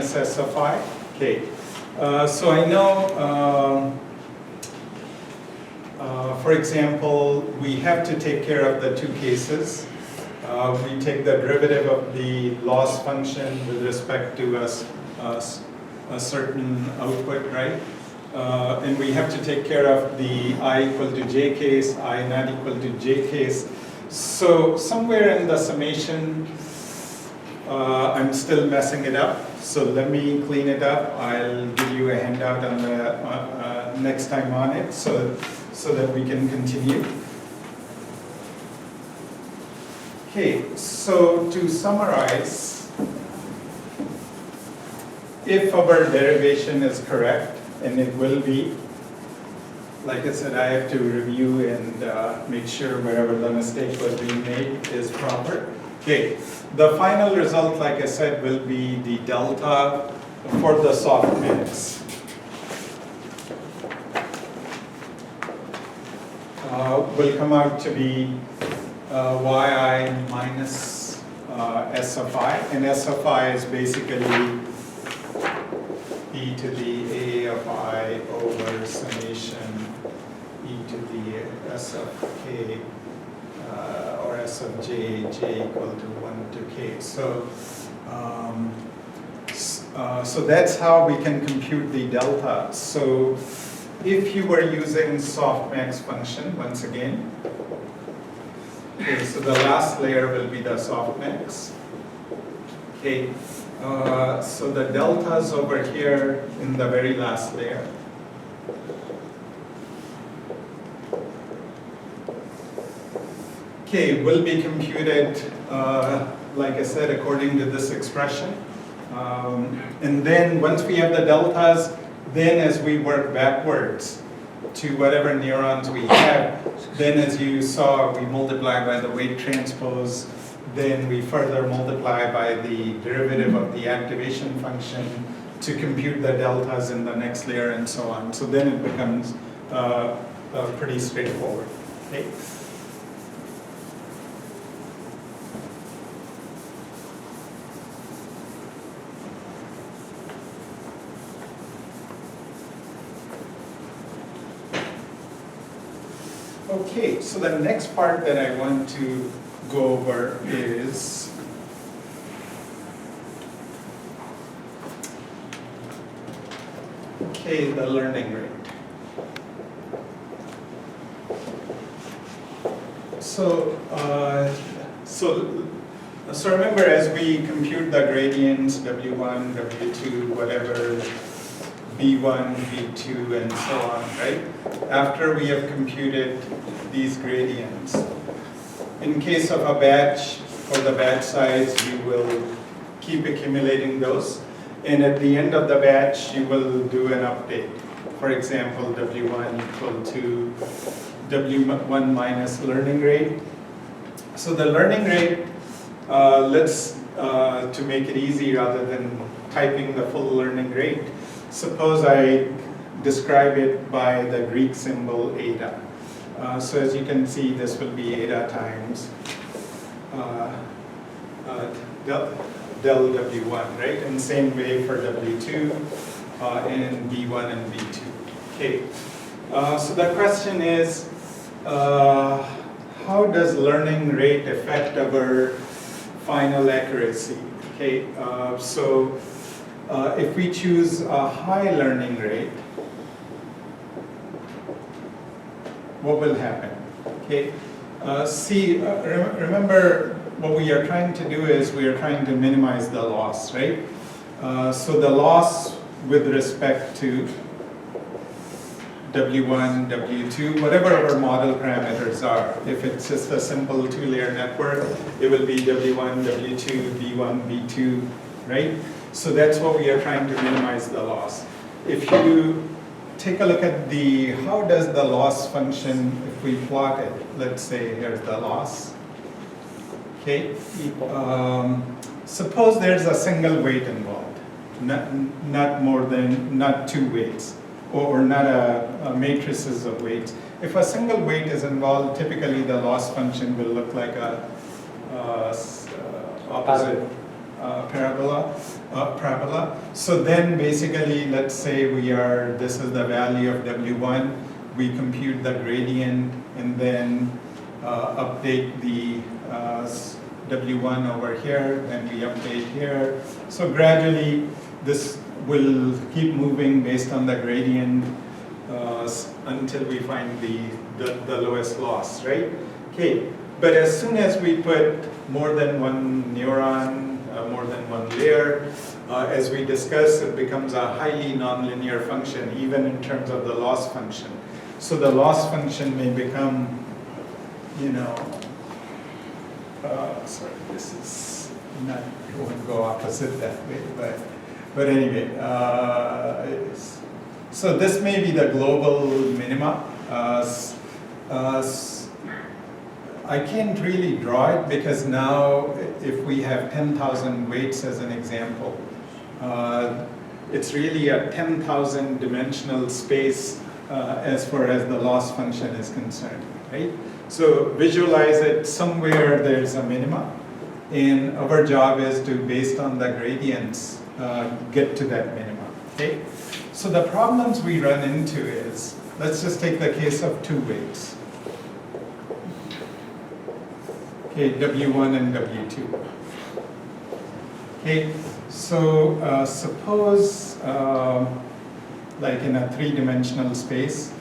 minus S of I. Okay. So I know, for example, we have to take care of the two cases. We take the derivative of the loss function with respect to a certain output, right? And we have to take care of the I equal to j case, I not equal to j case. So somewhere in the summation, I'm still messing it up. So let me clean it up. I'll give you a handout on the next time on it, so that we can continue. Okay, so to summarize, if our derivation is correct, and it will be, like I said, I have to review and make sure wherever the mistake was being made is proper. Okay, the final result, like I said, will be the delta for the soft mix. Will come out to be yi minus s of I, and s of I is basically e to the a of I over summation e to the s of k or s of j equal to 1 to k. So, so that's how we can compute the delta. So if you were using softmax function, once again, okay, so the last layer will be the softmax. Okay, so the deltas over here in the very last layer. Okay, will be computed, like I said, according to this expression. And then once we have the deltas, then as we work backwards to whatever neurons we have, then as you saw, we multiply by the weight transpose, then we further multiply by the derivative of the activation function to compute the deltas in the next layer and so on. So then it becomes pretty straightforward. Okay? Okay, so the next part that I want to go over is the learning rate. So remember, as we compute the gradients, W1, W2, whatever, B1, B2, and so on, right? After we have computed these gradients, in case of a batch, for the batch size, you will keep accumulating those. And at the end of the batch, you will do an update. For example, W1 equal to W1 minus learning rate. So the learning rate, to make it easy rather than typing the full learning rate, suppose I describe it by the Greek symbol eta. So as you can see, this will be eta times del W1, right? And same way for W2 and B1 and B2. Okay. So the question is, how does learning rate affect our final accuracy? Okay. If we choose a high learning rate, what will happen? Okay. Remember, what we are trying to do is we are trying to minimize the loss, right? So the loss with respect to W1, W2, whatever our model parameters are. If it's just a simple two-layer network, it will be W1, W2, B1, B2, right? So that's what we are trying to minimize the loss. If you take a look at how does the loss function, if we plot it, let's say here's the loss. Okay, suppose there's a single weight involved, not two weights, or not a matrices of weights. If a single weight is involved, typically the loss function will look like a opposite parabola. So then basically, let's say this is the value of W1, we compute the gradient and then update the W1 over here, then we update here. So gradually, this will keep moving based on the gradient until we find the lowest loss, right? Okay, but as soon as we put more than one neuron, more than one layer, as we discussed, it becomes a highly nonlinear function, even in terms of the loss function. So the loss function may become, sorry, this is not, it won't go opposite that way, but anyway, so this may be the global minima. I can't really draw it because now if we have 10,000 weights as an example, it's really a 10,000 dimensional space as far as the loss function is concerned, right? So visualize it somewhere there's a minima, and our job is to, based on the gradients, get to that minima, okay? So the problems we run into is, let's just take the case of two weights. Okay, W1 and W2. Okay, so suppose like in a three-dimensional space,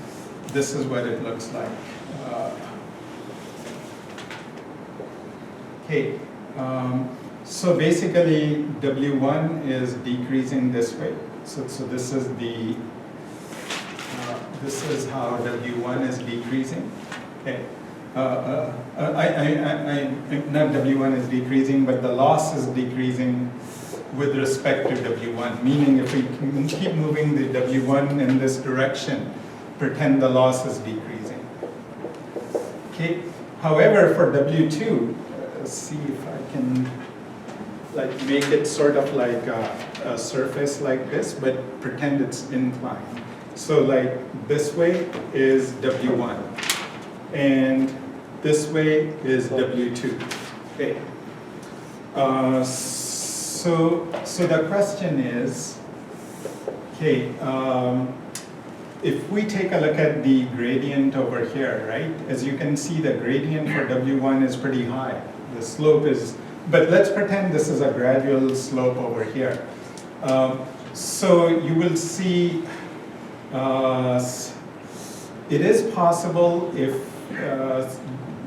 this is what it looks like. Okay, so basically W1 is decreasing this way. So this is this is how W1 is decreasing. Okay. Not W1 is decreasing, but the loss is decreasing with respect to W1, meaning if we keep moving the W1 in this direction, pretend the loss is decreasing. Okay. However, for W2, see if I can make it sort of like a surface like this, but pretend it's inclined. So like this way is W1, and this way is W2. Okay. So the question is, okay, if we take a look at the gradient over here, right? As you can see, the gradient for W1 is pretty high. The slope is, but let's pretend this is a gradual slope over here. So you will see, it is possible if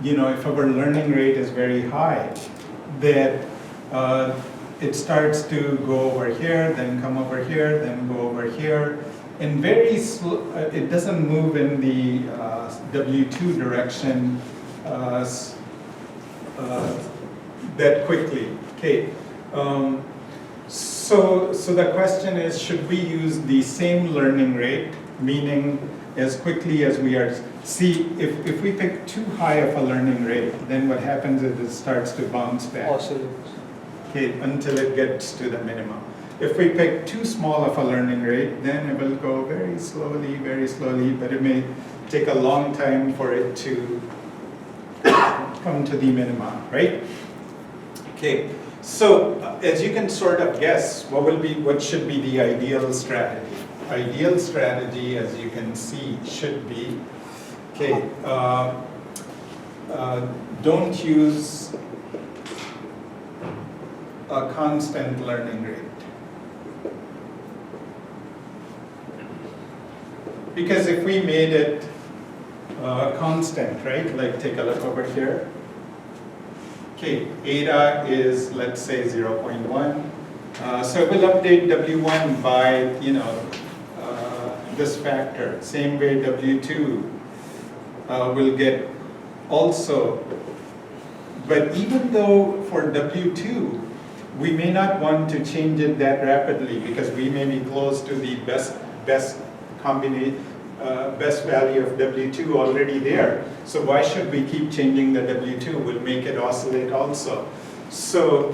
if our learning rate is very high, that it starts to go over here, then come over here, then go over here, and very slow. It doesn't move in the W2 direction that quickly. Okay. So the question is, should we use the same learning rate, meaning as quickly as we are? See, if we pick too high of a learning rate, then what happens is it starts to bounce back. Okay, until it gets to the minimum. If we pick too small of a learning rate, then it will go very slowly, but it may take a long time for it to come to the minimum, right? Okay, so as you can sort of guess, what should be the ideal strategy? Ideal strategy, as you can see, should be, okay, don't use a constant learning rate. Because if we made it constant, right, like take a look over here. Okay, eta is, let's say, 0.1. So it will update W1 by, this factor. Same way W2 will get also. But even though for W2, we may not want to change it that rapidly because we may be close to the best combination, best value of W2 already there. So why should we keep changing the W2? We'll make it oscillate also. So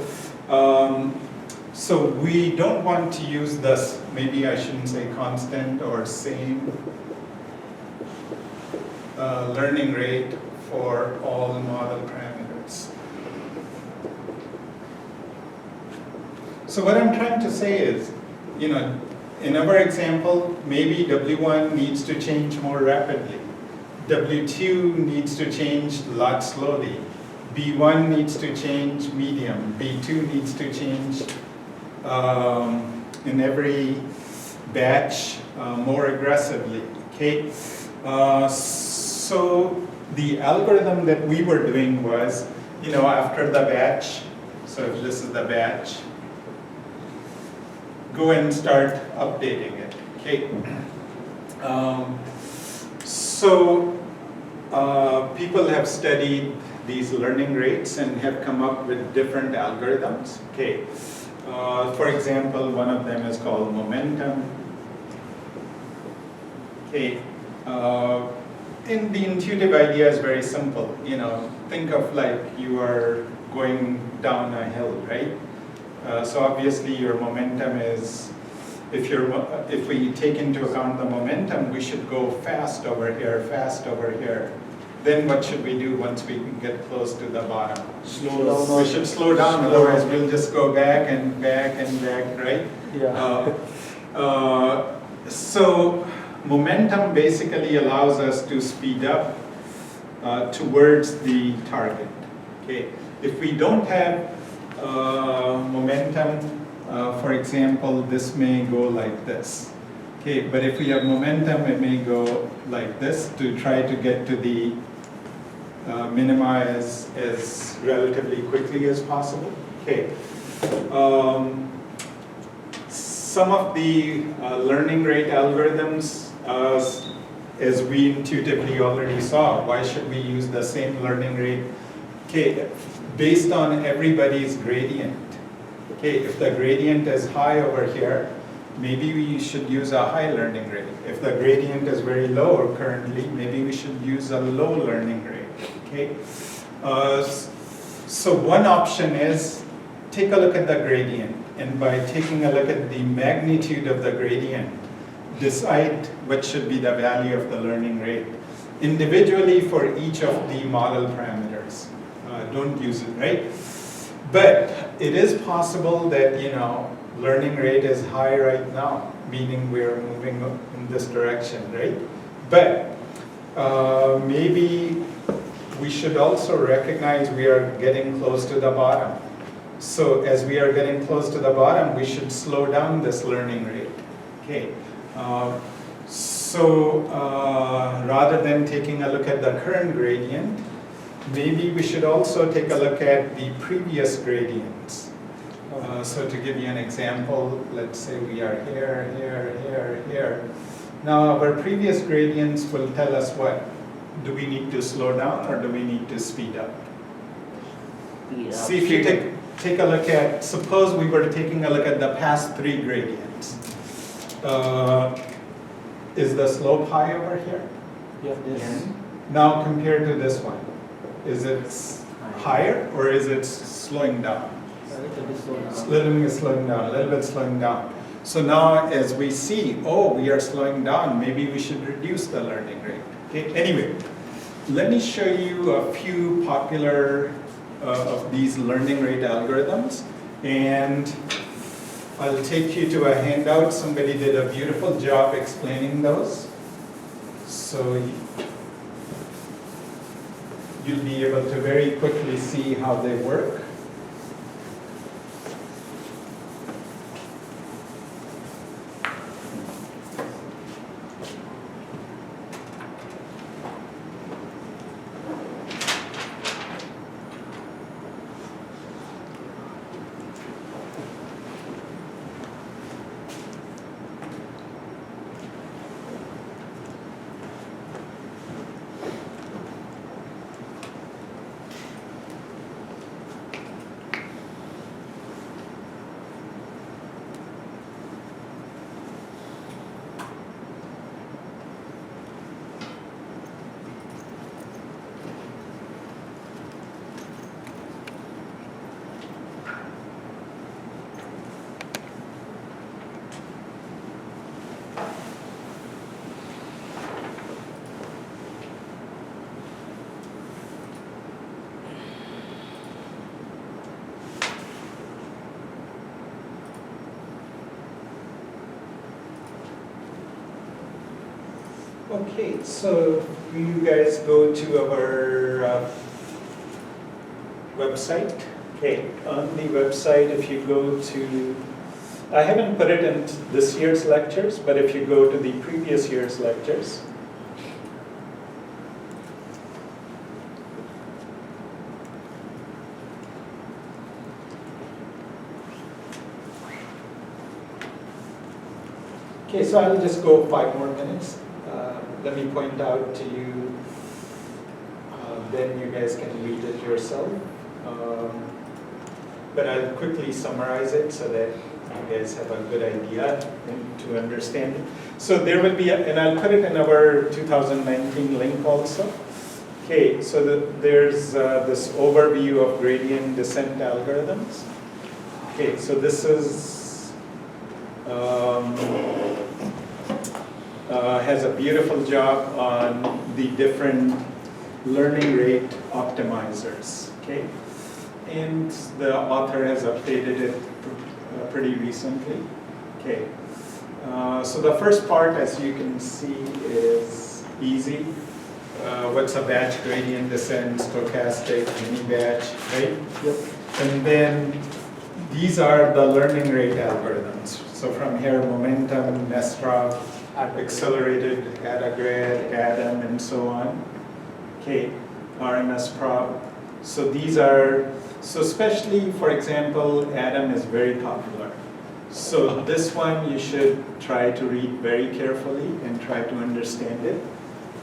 we don't want to use this, maybe I shouldn't say constant or same learning rate for all model parameters. So what I'm trying to say is, in our example, maybe W1 needs to change more rapidly. W2 needs to change a lot slowly. B1 needs to change medium. B2 needs to change in every batch more aggressively. Okay. So the algorithm that we were doing was, after the batch, so if this is the batch, go and start updating it. Okay. People have studied these learning rates and have come up with different algorithms. Okay. For example, one of them is called momentum. Okay. And the intuitive idea is very simple. Think of like you are going down a hill, right? So obviously your momentum is, if we take into account the momentum, we should go fast over here, fast over here. Then what should we do once we get close to the bottom? Slow down. We should slow down, otherwise we'll just go back and back and back, right? Yeah. So momentum basically allows us to speed up towards the target. Okay. If we don't have momentum, for example, this may go like this. Okay, but if we have momentum, it may go like this to try to get to the minima as relatively quickly as possible. Okay. Some of the learning rate algorithms, as we intuitively already saw, why should we use the same learning rate? Okay, based on everybody's gradient. Okay, if the gradient is high over here, maybe we should use a high learning rate. If the gradient is very low currently, maybe we should use a low learning rate. Okay, so one option is take a look at the gradient, and by taking a look at the magnitude of the gradient, decide what should be the value of the learning rate individually for each of the model parameters. Don't use it, right? But it is possible that, learning rate is high right now, meaning we're moving in this direction, right? But maybe we should also recognize we are getting close to the bottom. So as we are getting close to the bottom, we should slow down this learning rate. Okay. Rather than taking a look at the current gradient, maybe we should also take a look at the previous gradients. So to give you an example, let's say we are here, here, here, here. Now our previous gradients will tell us what? Do we need to slow down or do we need to speed up? See, if you take a look at, suppose we were taking a look at the past 3 gradients. Is the slope high over here? Yes. Now compared to this one, is it higher or is it slowing down? A little bit slow down. A little bit slowing down, a little bit slowing down. So now as we see, we are slowing down, maybe we should reduce the learning rate. Okay. Anyway, let me show you a few popular of these learning rate algorithms, and I'll take you to a handout. Somebody did a beautiful job explaining those. So you'll be able to very quickly see how they work. Okay, so you guys go to our website. Okay, on the website, if you go to, I haven't put it in this year's lectures, but if you go to the previous year's lectures, okay, so I'll just go 5 more minutes. Let me point out to you, then you guys can read it yourself. But I'll quickly summarize it so that you guys have a good idea and to understand it. So there will be, and I'll put it in our 2019 link also. Okay, so there's this overview of gradient descent algorithms. Okay, so this is, has a beautiful job on the different learning rate optimizers, okay? And the author has updated it pretty recently, okay? So the first part, as you can see, is easy. What's a batch gradient descent, stochastic, mini batch, right? Yep. And then these are the learning rate algorithms. So from here, momentum, Nestrov, accelerated, AdaGrad, Adam, and so on. Okay, RMS prob. So these are, so especially, for example, Adam is very popular. So this one you should try to read very carefully and try to understand it.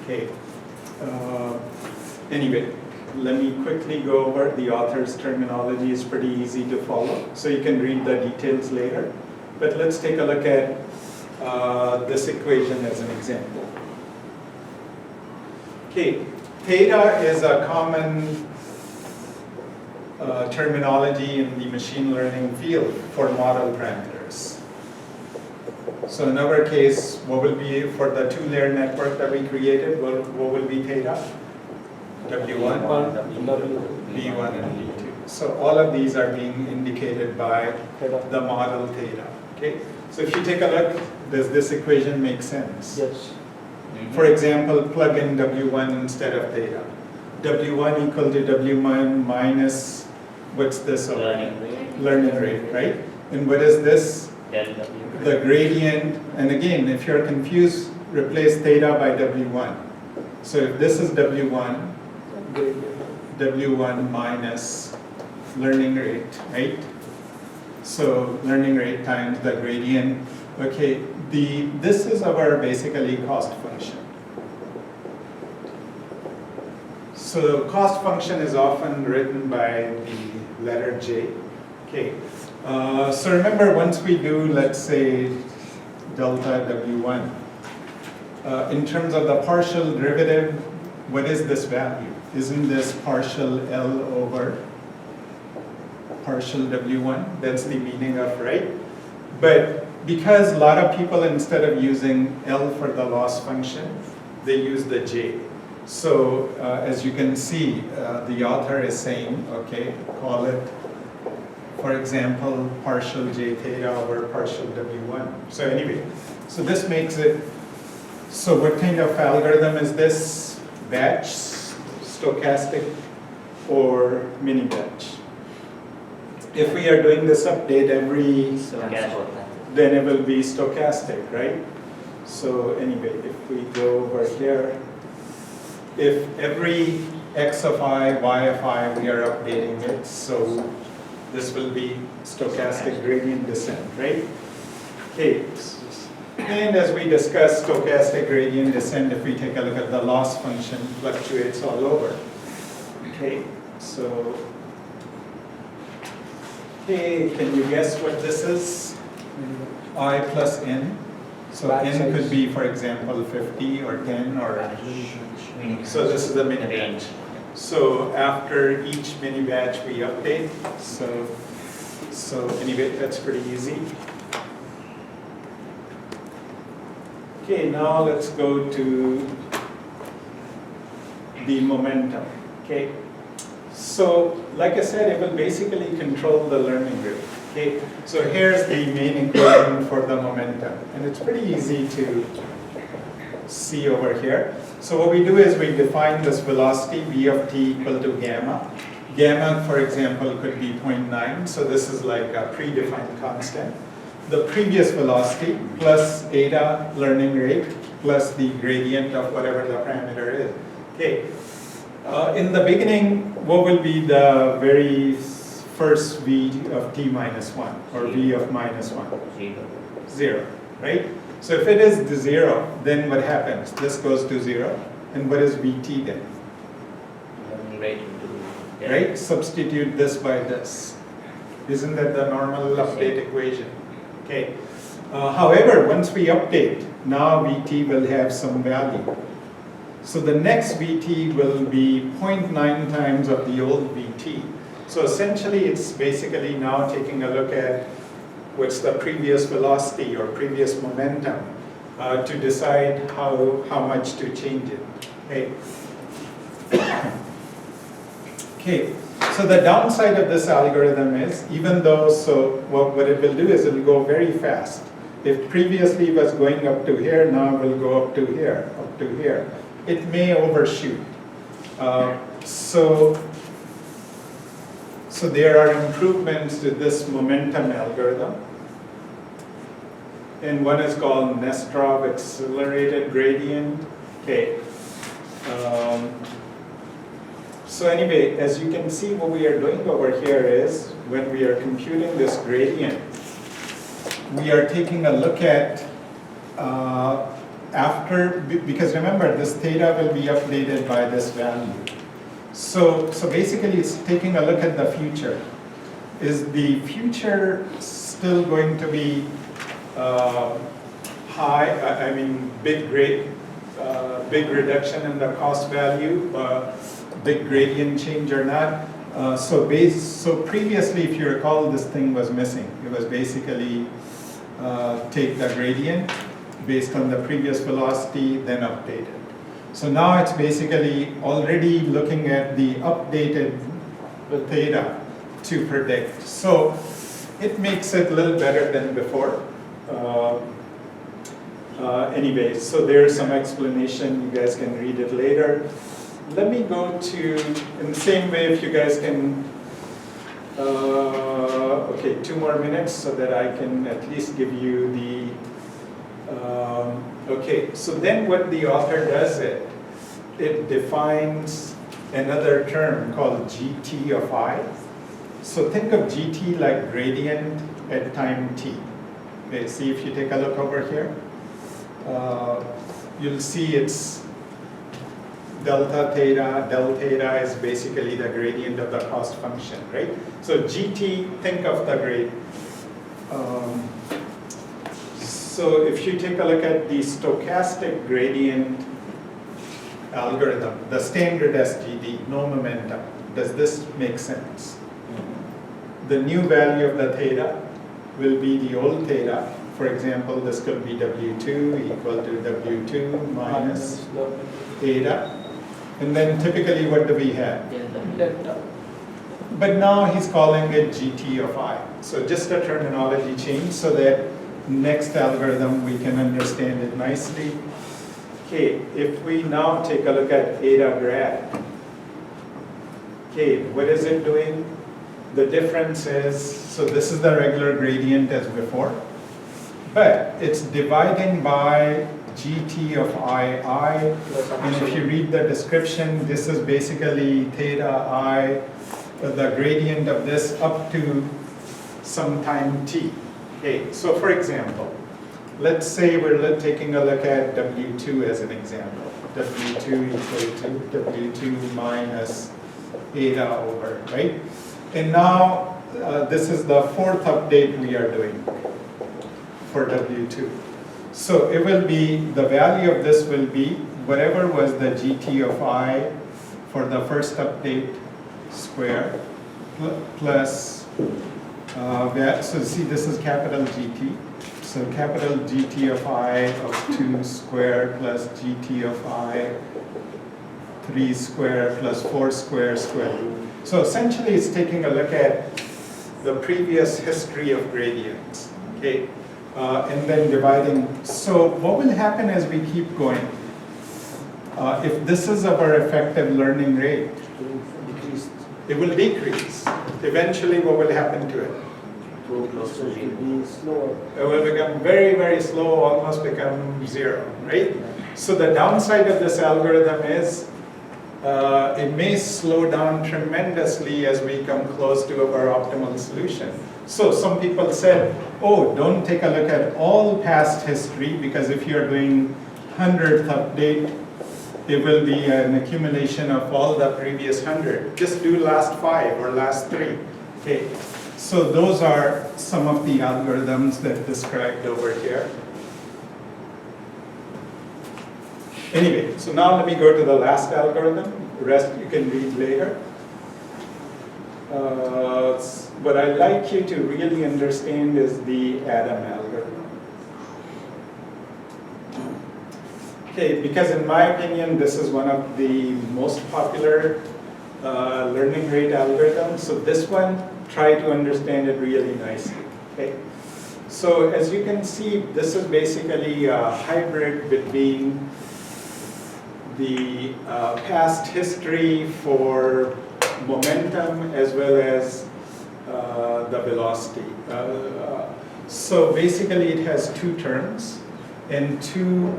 Okay. Anyway, let me quickly go over the author's terminology. Is pretty easy to follow, so you can read the details later. But let's take a look at this equation as an example. Okay, theta is a common terminology in the machine learning field for model parameters. So in our case, what will be for the 2-layer network that we created, what will be theta? W1, B1, and B2. So all of these are being indicated by the model theta. Okay? So if you take a look, does this equation make sense? Yes. For example, plug in W1 instead of theta. W1 equal to W1 minus, what's this over? Learning rate, right? And what is this? The gradient. And again, if you're confused, replace theta by W1. So if this is W1, W1 minus learning rate, right? So learning rate times the gradient. Okay, this is our basically cost function. So cost function is often written by the letter J. Okay, so remember once we do, let's say, delta W1, in terms of the partial derivative, what is this value? Isn't this partial L over partial W1? That's the meaning of, right? But because a lot of people, instead of using L for the loss function, they use the J. So as you can see, the author is saying, okay, call it, for example, partial J theta over partial W1. So anyway, so this makes it, so what kind of algorithm is this? Batch, stochastic, or mini batch? If we are doing this update every, then it will be stochastic, right? So anyway, if we go over here, if every x of I, y of I, we are updating it, so this will be stochastic gradient descent, right? Okay, and as we discussed stochastic gradient descent, if we take a look at the loss function, fluctuates all over. Okay, so, okay, can you guess what this is? I plus n. So n could be, for example, 50 or 10 or, so this is the mini batch. So after each mini batch we update. So anyway, that's pretty easy. Okay, now let's go to the momentum. Okay, so like I said, it will basically control the learning rate. Okay, so here's the main equation for the momentum, and it's pretty easy to C over here. So what we do is we define this velocity v of t equal to gamma. Gamma, for example, could be 0.9, so this is like a predefined constant. The previous velocity plus eta learning rate plus the gradient of whatever the parameter is. Okay. In the beginning, what will be the very first v of t minus 1 or v of minus 1? 0, right? So if it is the 0, then what happens? This goes to 0, and what is vt then? Right? Substitute this by this. Isn't that the normal update equation? Okay. However, once we update, now vt will have some value. So the next vt will be 0.9 times of the old vt. So essentially, it's basically now taking a look at what's the previous velocity or previous momentum to decide how much to change it. Okay. Okay, so the downside of this algorithm is, even though, so what it will do is it will go very fast. If previously it was going up to here, now it will go up to here, up to here. It may overshoot. So there are improvements to this momentum algorithm. And one is called Nesterov accelerated gradient. Okay. So anyway, as you can see, what we are doing over here is when we are computing this gradient, we are taking a look at because remember, this theta will be updated by this value. So basically, it's taking a look at the future. Is the future still going to be high? I mean, big reduction in the cost value, big gradient change or not? So previously, if you recall, this thing was missing. It was basically take the gradient based on the previous velocity, then update it. So now it's basically already looking at the updated theta to predict. So it makes it a little better than before. Anyway, so there's some explanation. You guys can read it later. Let me go to, in the same way, if you guys can, okay, 2 more minutes so that I can at least give you the, okay, so then what the author does, it defines another term called GT of I. So think of GT like gradient at time t. Okay, see if you take a look over here. You'll see it's delta theta. Del theta is basically the gradient of the cost function, right? So GT, think of the grade. So if you take a look at the stochastic gradient algorithm, the standard SGD, no momentum, does this make sense? The new value of the theta will be the old theta. For example, this could be W2 equal to W2 minus theta. And then typically what do we have? Delta. But now he's calling it GT of I. So just a terminology change so that next algorithm we can understand it nicely. Okay, if we now take a look at eta grad. Okay, what is it doing? The difference is, so this is the regular gradient as before, but it's dividing by GT of I. And if you read the description, this is basically theta I, the gradient of this up to some time t. Okay, so for example, let's say we're taking a look at W2 as an example. W2 equal to W2 minus eta over, right? And now this is the 4th update we are doing for W2. So it will be, the value of this will be whatever was the GT of I for the first update square plus, so see this is capital GT. So capital GT of I of 2 square plus GT of I 3 square plus 4 square square root. So essentially it's taking a look at the previous history of gradients. Okay. and then dividing. So what will happen as we keep going? If this is our effective learning rate, Decreased. it will decrease. Eventually, what will happen to it? So it will be slower. It will become very, very slow, almost become zero, right? So the downside of this algorithm is it may slow down tremendously as we come close to our optimal solution. So some people said, oh, don't take a look at all past history, because if you're doing 100th update, it will be an accumulation of all the previous 100. Just do last 5 or last 3. Okay. So those are some of the algorithms that described over here. Anyway, so now let me go to the last algorithm. The rest you can read later. What I'd like you to really understand is the Adam algorithm. Okay, because in my opinion, this is one of the most popular learning rate algorithms. So this one, try to understand it really nicely. Okay. So as you can see, this is basically a hybrid between the past history for momentum as well as the velocity. So basically it has 2 terms and 2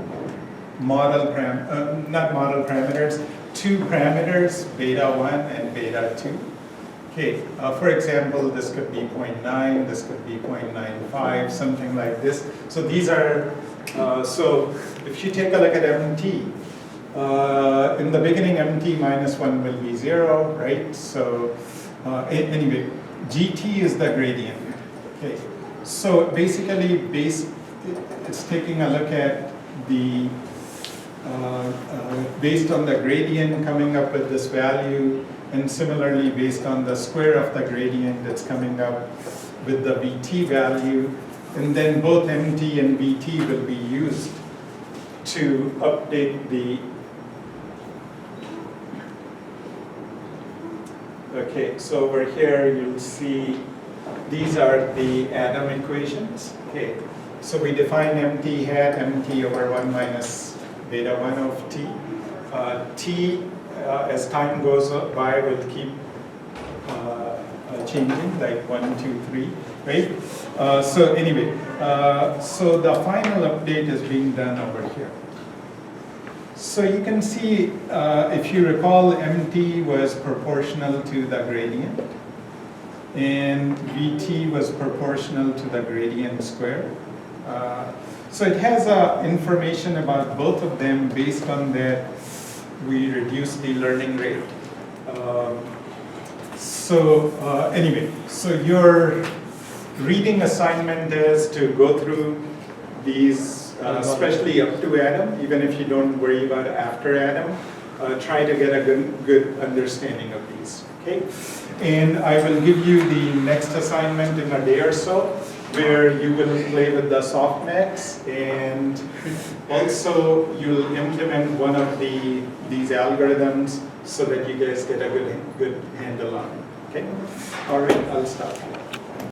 parameters, 2 parameters, beta 1 and beta 2. Okay, for example, this could be 0.9, this could be 0.95, something like this. So these are, so if you take a look at MT, in the beginning MT minus 1 will be 0, right? So anyway, GT is the gradient. Okay, so basically it's taking a look at the, based on the gradient coming up with this value, and similarly based on the square of the gradient that's coming up with the VT value, and then both MT and VT will be used to update the. Okay, so over here you'll see these are the Adam equations. Okay, so we define MT hat MT over 1 minus beta 1 of T. T, as time goes by, will keep changing, like 1, 2, 3, right? So anyway, so the final update is being done over here. So you can see, if you recall, MT was proportional to the gradient, and VT was proportional to the gradient square. So it has information about both of them. Based on that, we reduce the learning rate. Anyway, so your reading assignment is to go through these, especially up to Adam, even if you don't worry about after Adam, try to get a good understanding of these, okay? And I will give you the next assignment in a day or so, where you will play with the softmax, and also you'll implement one of these algorithms so that you guys get a good handle on it, okay? All right, I'll stop.